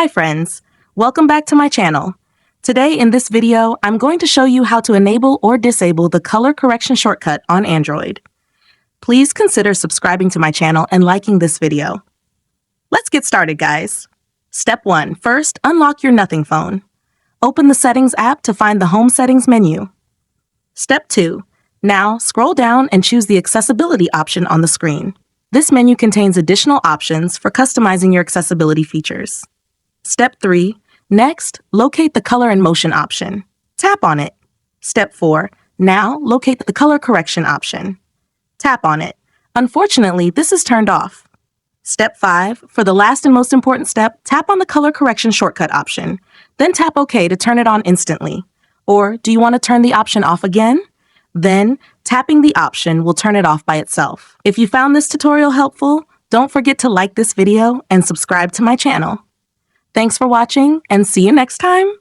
Hi friends, welcome back to my channel. Today in this video, I'm going to show you how to enable or disable the color correction shortcut on Android. Please consider subscribing to my channel and liking this video. Let's get started, guys. Step 1. First, unlock your Nothing phone. Open the Settings app to find the Home Settings menu. Step 2. Now, scroll down and choose the Accessibility option on the screen. This menu contains additional options for customizing your accessibility features. Step 3. Next, locate the Color and Motion option. Tap on it. Step 4. Now, locate the Color Correction option. Tap on it. Unfortunately, this is turned off. Step 5. For the last and most important step, tap on the Color Correction shortcut option. Then tap OK to turn it on instantly. Or, do you want to turn the option off again? Then, tapping the option will turn it off by itself. If you found this tutorial helpful, don't forget to like this video and subscribe to my channel. Thanks for watching, and see you next time!